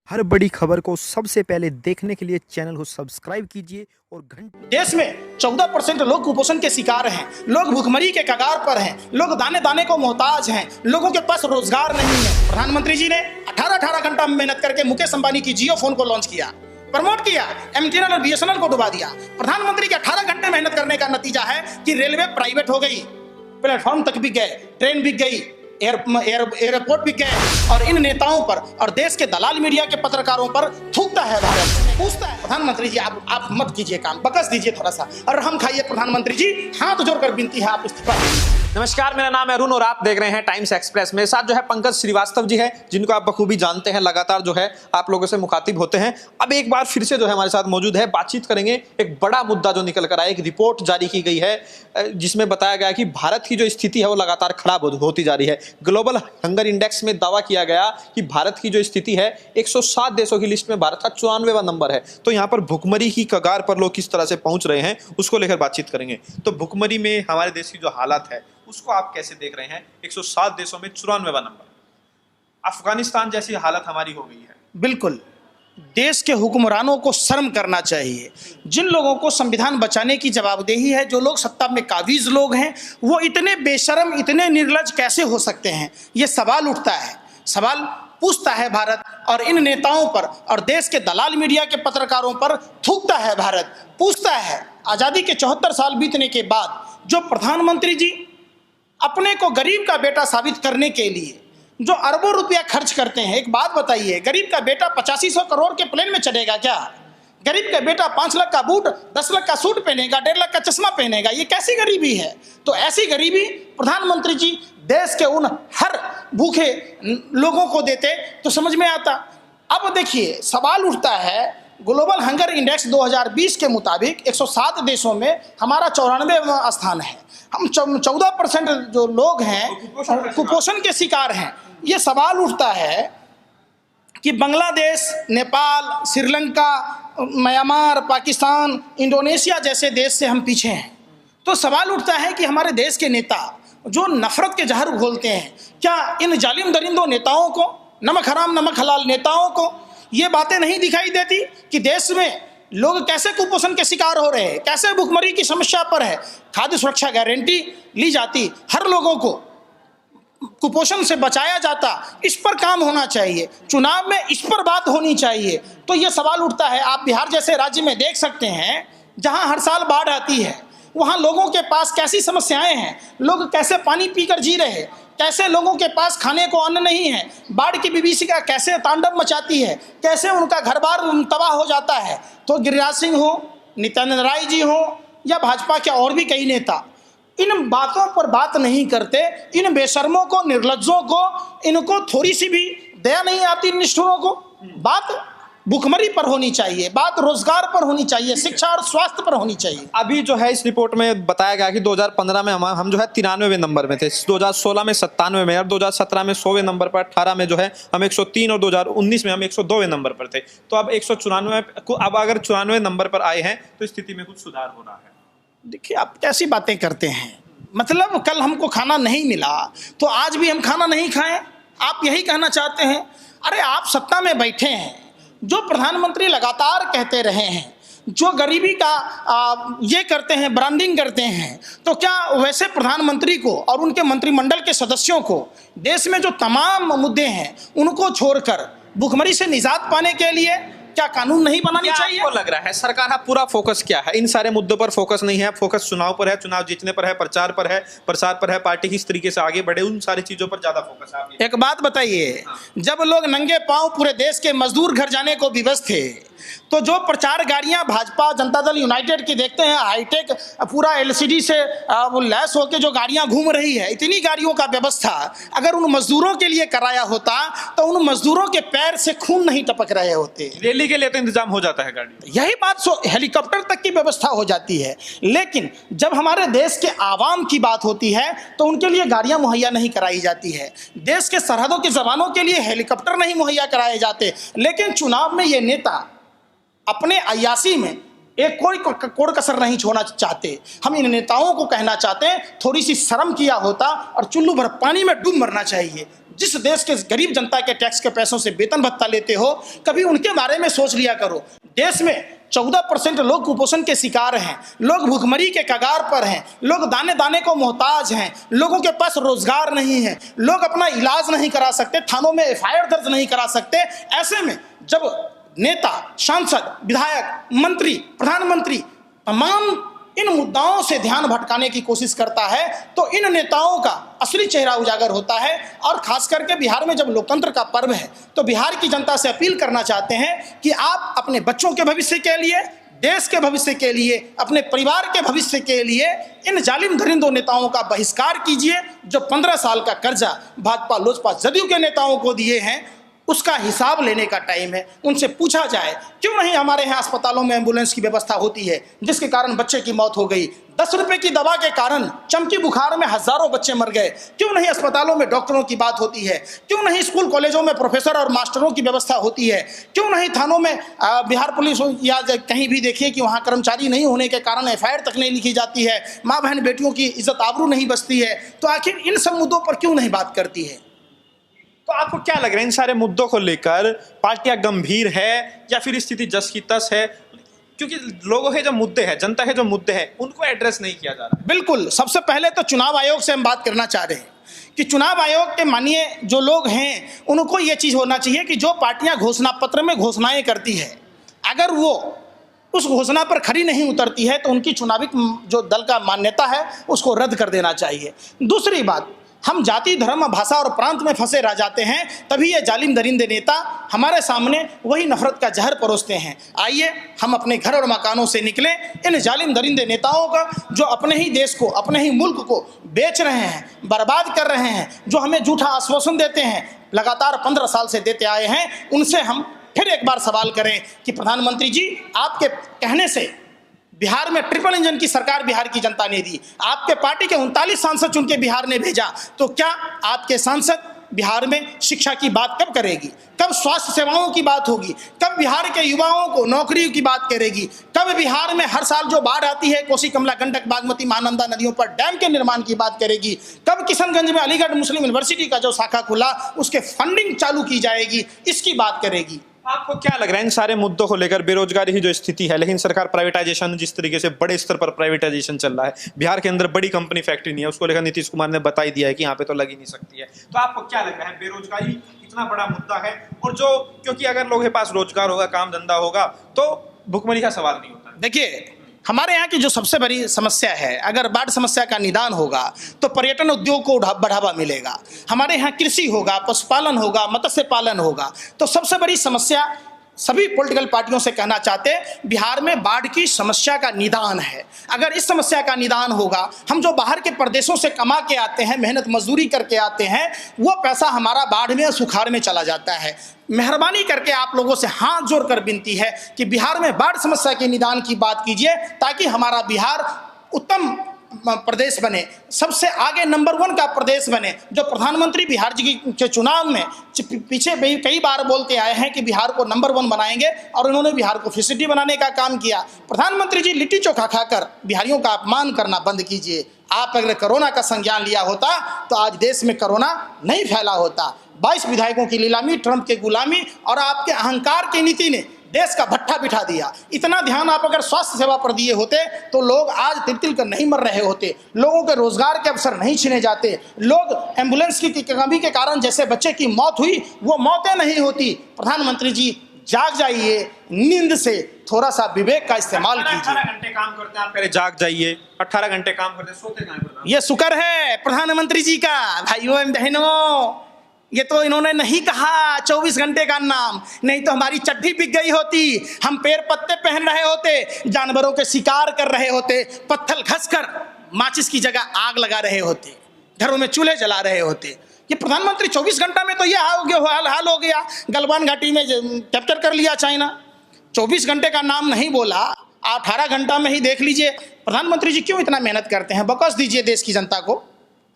हर बड़ी खबर को सबसे पहले देखने के लिए चैनल को सब्सक्राइब कीजिए और घंटे। देश में 14% लोग कुपोषण के शिकार हैं, लोग भुखमरी के कगार पर हैं, लोग दाने दाने को मोहताज हैं, लोगों के पास रोजगार नहीं है। प्रधानमंत्री जी ने 18 घंटा मेहनत करके मुकेश अंबानी की जियो फोन को लॉन्च किया, प्रमोट किया, MTNL और BSNL को डुबा दिया। प्रधानमंत्री के 18 घंटे मेहनत करने का नतीजा है कि रेलवे प्राइवेट हो गई, प्लेटफॉर्म तक बिक गए, ट्रेन बिक गई, एयरपोर्ट बिक गए। और इन नेताओं पर और देश के दलाल मीडिया के पत्रकारों पर थूकता है भारत, पूछता है प्रधानमंत्री जी आप मत कीजिए काम, बकस दीजिए थोड़ा सा और हम खाइए। प्रधानमंत्री जी हाथ जोड़कर विनती है आप इस्तीफा दीजिए। नमस्कार, मेरा नाम है अरुण और आप देख रहे हैं टाइम्स एक्सप्रेस। मेरे साथ जो है पंकज श्रीवास्तव जी हैं, जिनको आप बखूबी जानते हैं, लगातार जो है आप लोगों से मुखातिब होते हैं। अब एक बार फिर से जो है हमारे साथ मौजूद है, बातचीत करेंगे। एक बड़ा मुद्दा जो निकल कर आया, एक रिपोर्ट जारी की गई है जिसमें बताया गया कि भारत की जो स्थिति है वो लगातार खराब होती जा रही है। ग्लोबल हंगर इंडेक्स में दावा किया गया कि भारत की जो स्थिति है 107 देशों की लिस्ट में भारत का 94वां नंबर है। तो यहाँ पर भुखमरी की कगार पर लोग किस तरह से पहुंच रहे हैं उसको लेकर बातचीत करेंगे। तो भुखमरी में हमारे देश की जो हालात है उसको आप कैसे देख रहे हैं? 107 देशों में 94वां नंबर, अफगानिस्तान जैसी हालत हमारी हो गई है। बिल्कुल, देश के हुक्मरानों को शर्म करना चाहिए। जिन लोगों को संविधान बचाने की जवाबदेही है, जो लोग सत्ता में काबिज लोग हैं, वो इतने बेशर्म, इतने निर्लज कैसे हो सकते हैं? ये सवाल उठता है, सवाल पूछता है भारत। और इन नेताओं पर और देश के दलाल मीडिया के पत्रकारों पर थूकता है भारत, पूछता है। आज़ादी के 74 साल बीतने के बाद जो प्रधानमंत्री जी अपने को गरीब का बेटा साबित करने के लिए जो अरबों रुपया खर्च करते हैं, एक बात बताइए, गरीब का बेटा 8500 करोड़ के प्लेन में चढ़ेगा क्या? गरीब का बेटा 5 लाख का बूट, 10 लाख का सूट पहनेगा, 1.5 लाख का चश्मा पहनेगा? ये कैसी गरीबी है? तो ऐसी गरीबी प्रधानमंत्री जी देश के उन हर भूखे लोगों को देते तो समझ में आता। अब देखिए, सवाल उठता है, ग्लोबल हंगर इंडेक्स 2020 के मुताबिक 107 देशों में हमारा 94वां स्थान है। हम 14% जो लोग हैं कुपोषण के शिकार हैं। ये सवाल उठता है कि बांग्लादेश, नेपाल, श्रीलंका, म्यांमार, पाकिस्तान, इंडोनेशिया जैसे देश से हम पीछे हैं। तो सवाल उठता है कि हमारे देश के नेता जो नफरत के जहर घोलते हैं, क्या इन जालिम दरिंदों नेताओं को, नमक हराम नमक हलाल नेताओं को ये बातें नहीं दिखाई देती कि देश में लोग कैसे कुपोषण के शिकार हो रहे हैं, कैसे भुखमरी की समस्या पर है? खाद्य सुरक्षा गारंटी ली जाती, हर लोगों को कुपोषण से बचाया जाता, इस पर काम होना चाहिए, चुनाव में इस पर बात होनी चाहिए। तो ये सवाल उठता है। आप बिहार जैसे राज्य में देख सकते हैं जहां हर साल बाढ़ आती है, वहां लोगों के पास कैसी समस्याएं हैं, लोग कैसे पानी पीकर जी रहे, कैसे लोगों के पास खाने को अन्न नहीं है, बाढ़ की विभीषिका कैसे तांडव मचाती है, कैसे उनका घर बार तबाह हो जाता है। तो गिरिराज सिंह हो, नित्यानंद राय जी हो या भाजपा के और भी कई नेता इन बातों पर बात नहीं करते। इन बेशर्मों को, निर्लज्जों को, इनको थोड़ी सी भी दया नहीं आती, निष्ठुरों को। बात भुखमरी पर होनी चाहिए, बात रोजगार पर होनी चाहिए, शिक्षा और स्वास्थ्य पर होनी चाहिए। अभी जो है इस रिपोर्ट में बताया गया कि 2015 में हम जो है 93वें नंबर में थे, 2016 में 97वें में, और 2017 में 100वें नंबर पर, 18 में जो है हम 103 और 2019 में हम 102वें नंबर पर थे। तो अब 194, अब अगर 94वें नंबर पर आए हैं तो स्थिति में कुछ सुधार हो रहा है। देखिए, आप कैसी बातें करते हैं? मतलब कल हमको खाना नहीं मिला तो आज भी हम खाना नहीं खाएं, आप यही कहना चाहते हैं? अरे आप सत्ता में बैठे हैं, जो प्रधानमंत्री लगातार कहते रहे हैं, जो गरीबी का ये करते हैं, ब्रांडिंग करते हैं, तो क्या वैसे प्रधानमंत्री को और उनके मंत्रिमंडल के सदस्यों को देश में जो तमाम मुद्दे हैं उनको छोड़कर भुखमरी से निजात पाने के लिए क्या कानून नहीं बनानी चाहिए? आपको लग रहा है सरकार का पूरा फोकस क्या है? इन सारे मुद्दों पर फोकस नहीं है, फोकस चुनाव पर है, चुनाव जीतने पर है, प्रचार पर है, प्रसार पर है, पार्टी किस तरीके से आगे बढ़े, उन सारी चीजों पर ज्यादा फोकस है। एक बात बताइए, जब लोग नंगे पांव पूरे देश के मजदूर घर जाने को विवश थे, तो जो प्रचार गाड़ियां भाजपा जनता दल यूनाइटेड की देखते हैं, हाईटेक पूरा LCD से वो लैस होकर जो गाड़ियां घूम रही है, इतनी गाड़ियों का व्यवस्था अगर उन मजदूरों के लिए कराया होता तो उन मजदूरों के पैर से खून नहीं टपक रहे होते। रैली के लिए तो इंतजाम हो जाता है गाड़ी, यही बात, हेलीकॉप्टर तक की व्यवस्था हो जाती है। लेकिन जब हमारे देश के आवाम की बात होती है तो उनके लिए गाड़ियां मुहैया नहीं कराई जाती है, देश के सरहदों के जवानों के लिए हेलीकॉप्टर नहीं मुहैया कराए जाते। लेकिन चुनाव में ये नेता अपने अय्यासी में एक कोई कसर नहीं छोड़ना चाहते। हम इन नेताओं को कहना चाहते हैं, थोड़ी सी शर्म किया होता और चुल्लू भर पानी में डूब मरना चाहिए। जिस देश के गरीब जनता के टैक्स के पैसों से वेतन भत्ता लेते हो, कभी उनके बारे में सोच लिया करो। देश में 14% लोग कुपोषण के शिकार हैं, लोग भूखमरी के कगार पर हैं, लोग दाने दाने को मोहताज हैं, लोगों के पास रोजगार नहीं है, लोग अपना इलाज नहीं करा सकते, थानों में एफआईआर दर्ज नहीं करा सकते। ऐसे में जब नेता, सांसद, विधायक, मंत्री, प्रधानमंत्री तमाम इन मुद्दाओं से ध्यान भटकाने की कोशिश करता है तो इन नेताओं का असली चेहरा उजागर होता है। और खास करके बिहार में जब लोकतंत्र का पर्व है तो बिहार की जनता से अपील करना चाहते हैं कि आप अपने बच्चों के भविष्य के लिए, देश के भविष्य के लिए, अपने परिवार के भविष्य के लिए इन जालिम दरिंदों नेताओं का बहिष्कार कीजिए। जो 15 साल का कर्जा भाजपा, लोजपा, जदयू के नेताओं को दिए हैं उसका हिसाब लेने का टाइम है। उनसे पूछा जाए क्यों नहीं हमारे यहाँ अस्पतालों में एम्बुलेंस की व्यवस्था होती है, जिसके कारण बच्चे की मौत हो गई। 10 रुपए की दवा के कारण चमकी बुखार में हजारों बच्चे मर गए। क्यों नहीं अस्पतालों में डॉक्टरों की बात होती है? क्यों नहीं स्कूल कॉलेजों में प्रोफेसर और मास्टरों की व्यवस्था होती है? क्यों नहीं थानों में बिहार पुलिस या कहीं भी देखिए कि वहाँ कर्मचारी नहीं होने के कारण एफआईआर तक नहीं लिखी जाती है, माँ बहन बेटियों की इज्जत आबरू नहीं बचती है। तो आखिर इन सब मुद्दों पर क्यों नहीं बात करती है? तो आपको क्या लग रहा है इन सारे मुद्दों को लेकर पार्टियां गंभीर है या फिर स्थिति जस की तस है? क्योंकि लोगों के जो मुद्दे हैं, जनता के जो मुद्दे हैं, उनको एड्रेस नहीं किया जा रहा। बिल्कुल, सबसे पहले तो चुनाव आयोग से हम बात करना चाह रहे हैं कि चुनाव आयोग के माननीय जो लोग हैं उनको ये चीज़ होना चाहिए कि जो पार्टियां घोषणा पत्र में घोषणाएं करती है, अगर वो उस घोषणा पर खरी नहीं उतरती है तो उनकी चुनावी जो दल का मान्यता है उसको रद्द कर देना चाहिए। दूसरी बात, हम जाति, धर्म, भाषा और प्रांत में फंसे रह जाते हैं, तभी ये जालिम दरिंदे नेता हमारे सामने वही नफरत का जहर परोसते हैं। आइए हम अपने घर और मकानों से निकलें, इन जालिम दरिंदे नेताओं का जो अपने ही देश को, अपने ही मुल्क को बेच रहे हैं, बर्बाद कर रहे हैं, जो हमें झूठा आश्वासन देते हैं, लगातार 15 साल से देते आए हैं, उनसे हम फिर एक बार सवाल करें कि प्रधानमंत्री जी, आपके कहने से बिहार में ट्रिपल इंजन की सरकार बिहार की जनता ने दी, आपके पार्टी के 39 सांसद चुन के बिहार ने भेजा, तो क्या आपके सांसद बिहार में शिक्षा की बात कब करेगी? कब स्वास्थ्य सेवाओं की बात होगी? कब बिहार के युवाओं को नौकरी की बात करेगी? कब बिहार में हर साल जो बाढ़ आती है कोसी, कमला, गंडक, बागमती, महानंदा नदियों पर डैम के निर्माण की बात करेगी? कब किशनगंज में अलीगढ़ मुस्लिम यूनिवर्सिटी का जो शाखा खुला उसके फंडिंग चालू की जाएगी? इसकी बात करेगी। आपको क्या लग रहा है इन सारे मुद्दों को लेकर? बेरोजगारी की जो स्थिति है, लेकिन सरकार प्राइवेटाइजेशन, जिस तरीके से बड़े स्तर पर प्राइवेटाइजेशन चल रहा है, बिहार के अंदर बड़ी कंपनी फैक्ट्री नहीं है, उसको लेकर नीतीश कुमार ने बता ही दिया है कि यहाँ पे तो लग ही नहीं सकती है। तो आपको क्या लग रहा है, बेरोजगारी इतना बड़ा मुद्दा है? और जो, क्योंकि अगर लोगों के पास रोजगार होगा, काम धंधा होगा तो भुखमरी का सवाल नहीं होता। देखिए, हमारे यहाँ की जो सबसे बड़ी समस्या है, अगर बाढ़ समस्या का निदान होगा तो पर्यटन उद्योग को बढ़ावा मिलेगा। हमारे यहाँ कृषि होगा, पशुपालन होगा, मत्स्य पालन होगा। तो सबसे बड़ी समस्या, सभी पॉलिटिकल पार्टियों से कहना चाहते हैं, बिहार में बाढ़ की समस्या का निदान है। अगर इस समस्या का निदान होगा, हम जो बाहर के प्रदेशों से कमा के आते हैं, मेहनत मजदूरी करके आते हैं, वो पैसा हमारा बाढ़ में, सुखाड़ में चला जाता है। मेहरबानी करके आप लोगों से हाथ जोड़कर विनती है कि बिहार में बाढ़ समस्या के निदान की बात कीजिए, ताकि हमारा बिहार उत्तम प्रदेश बने, सबसे आगे नंबर 1 का प्रदेश बने। जो प्रधानमंत्री बिहार जी के चुनाव में पीछे कई बार बोलते आए हैं कि बिहार को नंबर 1 बनाएंगे, और उन्होंने बिहार को फिर सिटी बनाने का काम किया। प्रधानमंत्री जी, लिट्टी चोखा खाकर बिहारियों का अपमान करना बंद कीजिए। आप अगर कोरोना का संज्ञान लिया होता तो आज देश में कोरोना नहीं फैला होता। 22 विधायकों की नीलामी, ट्रंप के गुलामी और आपके अहंकार की नीति ने देश का भट्ठा बिठा दिया। इतना ध्यान आप अगर स्वास्थ्य सेवा पर दिए होते तो लोग आज तिल-तिल कर नहीं मर रहे होते, लोगों के रोजगार के अवसर नहीं छीने जाते, लोग एम्बुलेंस की कमी के कारण जैसे बच्चे की मौत हुई वो मौतें नहीं होती। प्रधानमंत्री जी, जाग जाइए, नींद से थोड़ा सा विवेक का इस्तेमाल कीजिए। 18 घंटे काम करते हैं आप, कह रहे जाग जाइए, 18 घंटे काम करते हैं, सोते कहाँ? ये शुक्र है प्रधानमंत्री जी का। भाइयों एवं बहनों, ये तो इन्होंने नहीं कहा 24 घंटे का नाम, नहीं तो हमारी चड्डी बिक गई होती, हम पेड़ पत्ते पहन रहे होते, जानवरों के शिकार कर रहे होते, पत्थर घसकर माचिस की जगह आग लगा रहे होते, घरों में चूल्हे जला रहे होते। ये प्रधानमंत्री 24 घंटा में तो ये हाल हो गया। गलवान घाटी में कैप्चर कर लिया चाइना। 24 घंटे का नाम नहीं बोला, 18 घंटा में ही देख लीजिए। प्रधानमंत्री जी क्यों इतना मेहनत करते हैं? बकस दीजिए देश की जनता को।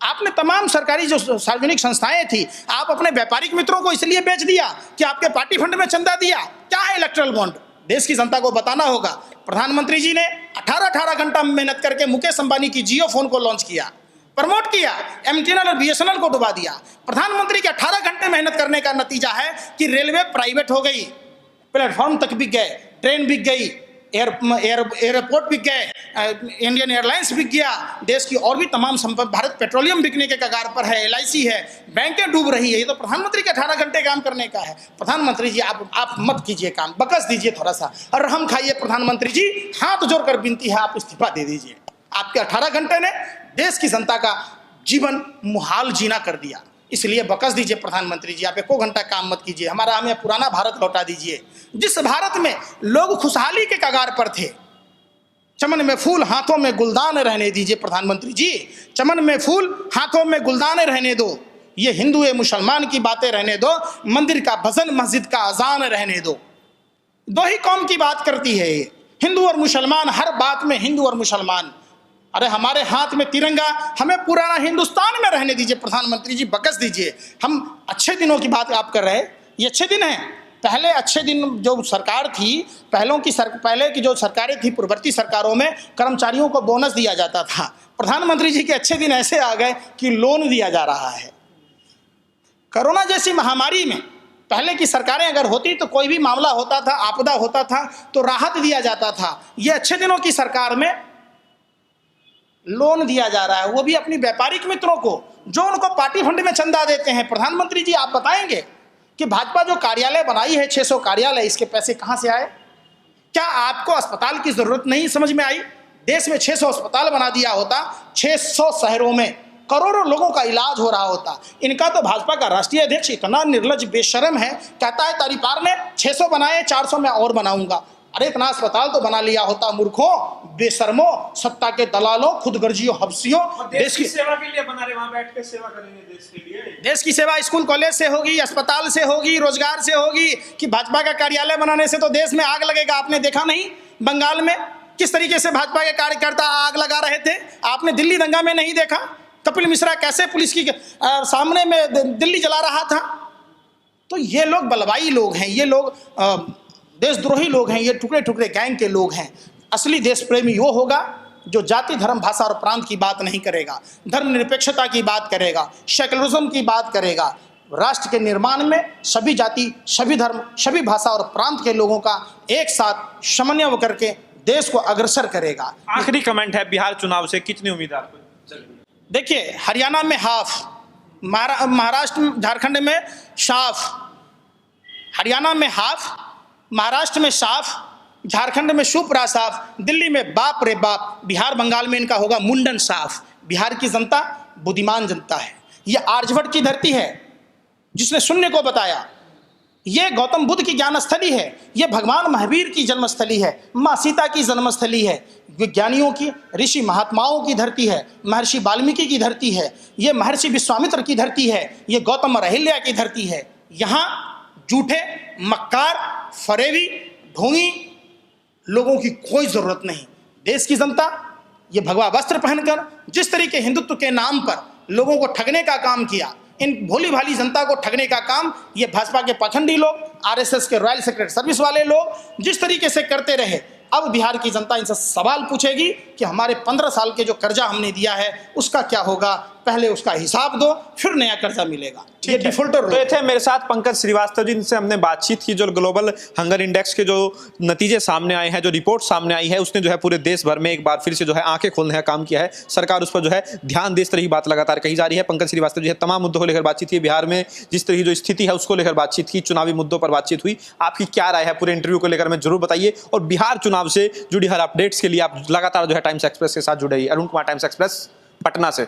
आपने तमाम सरकारी जो सार्वजनिक संस्थाएं थी, आप अपने व्यापारिक मित्रों को इसलिए बेच दिया कि आपके पार्टी फंड में चंदा दिया। क्या है इलेक्ट्रल बॉन्ड? देश की जनता को बताना होगा। प्रधानमंत्री जी ने 18 घंटा मेहनत करके मुकेश अंबानी की जियो फोन को लॉन्च किया। प्रमोट किया, एमटीएनएल और बीएसएनएल को डुबा दिया। प्रधानमंत्री के 18 घंटे मेहनत करने का नतीजा है कि रेलवे प्राइवेट हो गई, प्लेटफॉर्म तक बिक गए, ट्रेन बिक गई, एयरपोर्ट बिक गए, इंडियन एयरलाइंस बिक गया, देश की और भी तमाम संपत्ति, भारत पेट्रोलियम बिकने के कगार पर है, एलआईसी है, बैंकें डूब रही है। ये तो प्रधानमंत्री के 18 घंटे काम करने का है। प्रधानमंत्री जी आप मत कीजिए काम, बकस दीजिए थोड़ा सा और हम खाइए। प्रधानमंत्री जी हाथ जोड़कर विनती है, आप इस्तीफा दे दीजिए। आपके 18 घंटे ने देश की जनता का जीवन मुहाल जीना कर दिया, इसलिए बकस दीजिए प्रधानमंत्री जी। आप एको घंटा काम मत कीजिए, हमें पुराना भारत लौटा दीजिए, जिस भारत में लोग खुशहाली के कगार पर थे। चमन में फूल हाथों में गुलदान रहने दीजिए प्रधानमंत्री जी, चमन में फूल हाथों में गुलदान रहने दो। ये हिंदू है मुसलमान की बातें रहने दो, मंदिर का भजन मस्जिद का अजान रहने दो। दो ही कौम की बात करती है ये, हिंदू और मुसलमान, हर बात में हिंदू और मुसलमान। अरे हमारे हाथ में तिरंगा, हमें पुराना हिंदुस्तान में रहने दीजिए प्रधानमंत्री जी, बकस दीजिए। हम अच्छे दिनों की बात आप कर रहे हैं, ये अच्छे दिन हैं। पहले अच्छे दिन जो सरकार थी, पहले की जो सरकारें थी, पूर्ववर्ती सरकारों में कर्मचारियों को बोनस दिया जाता था। प्रधानमंत्री जी के अच्छे दिन ऐसे आ गए कि लोन दिया जा रहा है। कोरोना जैसी महामारी में पहले की सरकारें अगर होती तो कोई भी मामला होता था, आपदा होता था तो राहत दिया जाता था। ये अच्छे दिनों की सरकार में लोन दिया जा रहा है, वो भी अपनी व्यापारिक मित्रों को, जो उनको पार्टी फंड में चंदा देते हैं। प्रधानमंत्री जी आप बताएंगे कि भाजपा जो कार्यालय बनाई है, 600 कार्यालय, इसके पैसे कहां से आए? क्या आपको अस्पताल की जरूरत नहीं समझ में आई? देश में 600 अस्पताल बना दिया होता, 600 शहरों में करोड़ों लोगों का इलाज हो रहा होता। इनका तो भाजपा का राष्ट्रीय अध्यक्ष इतना निर्लज्ज बेशरम है, कहता है तरीपार ने 600 बनाए, 400 में और बनाऊंगा। अरे इतना अस्पताल तो बना लिया होता, मूर्खों, बेशर्मों, सत्ता के दलालों, खुदगर्जियों, हब्सियों। देश की सेवा के लिए बना रहे, वहां बैठ के सेवा करेंगे देश के लिए। देश की सेवा स्कूल कॉलेज से होगी, अस्पताल से होगी, रोजगार से होगी, कि भाजपा का कार्यालय बनाने से तो देश में आग लगेगा? आपने देखा नहीं बंगाल में किस तरीके से भाजपा के कार्यकर्ता आग लगा रहे थे? आपने दिल्ली दंगा में नहीं देखा कपिल मिश्रा कैसे पुलिस की सामने में दिल्ली जला रहा था? तो ये लोग बलवाई लोग हैं, ये लोग देशद्रोही लोग हैं, ये टुकड़े टुकड़े गैंग के लोग हैं। असली देश प्रेमी वो होगा जो जाति, धर्म, भाषा और प्रांत की बात नहीं करेगा, धर्मनिरपेक्षता की बात करेगा, सेकुलरिज्म की बात करेगा। राष्ट्र के निर्माण में सभी जाति, सभी धर्म, सभी भाषा और प्रांत के लोगों का एक साथ समन्वय करके देश को अग्रसर करेगा। आखिरी कमेंट है, बिहार चुनाव से कितनी उम्मीद है आपको? देखिए, हरियाणा में हाफ, महाराष्ट्र, झारखंड में साफ, हरियाणा में हाफ, महाराष्ट्र में साफ, झारखंड में सुपरा साफ, दिल्ली में बाप रे बाप, बिहार बंगाल में इनका होगा मुंडन साफ। बिहार की जनता बुद्धिमान जनता है, ये आर्यभट्ट की धरती है जिसने शून्य को बताया, ये गौतम बुद्ध की ज्ञानस्थली है, ये भगवान महावीर की जन्मस्थली है, माँ सीता की जन्मस्थली है, विज्ञानियों की, ऋषि महात्माओं की धरती है, महर्षि वाल्मीकि की धरती है, ये महर्षि विश्वामित्र की धरती है, ये गौतम और अहिल्या की धरती है। यहाँ झूठे, मक्कार, फरेबी, ढोंगी लोगों की कोई जरूरत नहीं। देश की जनता ये भगवा वस्त्र पहनकर जिस तरीके हिंदुत्व के नाम पर लोगों को ठगने का काम किया, इन भोली भाली जनता को ठगने का काम ये भाजपा के पाखंडी लोग, आरएसएस के रॉयल सीक्रेट सर्विस वाले लोग जिस तरीके से करते रहे, अब बिहार की जनता इनसे सवाल पूछेगी कि हमारे 15 साल के जो कर्जा हमने दिया है उसका क्या होगा, पहले उसका हिसाब दो, फिर नया कर्जा मिलेगा। ये डिफॉल्टर तो ये थे मेरे साथ पंकज श्रीवास्तव जी, जिनसे हमने बातचीत की। जो ग्लोबल हंगर इंडेक्स के जो नतीजे सामने आए हैं, जो रिपोर्ट सामने आई है, उसने जो है पूरे देश भर में एक बार फिर से जो है आंखें खोलने का काम किया है। सरकार उस पर जो है ध्यान दे, इस तरह की बात लगातार कही जा रही है। पंकज श्रीवास्तव जी है, तमाम मुद्दों को लेकर बातचीत की, बिहार में जिस तरह की जो स्थिति है उसको लेकर बातचीत की, चुनावी मुद्दों पर बातचीत हुई। आपकी क्या राय है पूरे इंटरव्यू को लेकर हमें जरूर बताइए, और बिहार चुनाव से जुड़ी हर अपडेट्स के लिए आप लगातार जो है टाइम्स एक्सप्रेस के साथ जुड़े रहिए। अरुण कुमार, टाइम्स एक्सप्रेस, पटना से।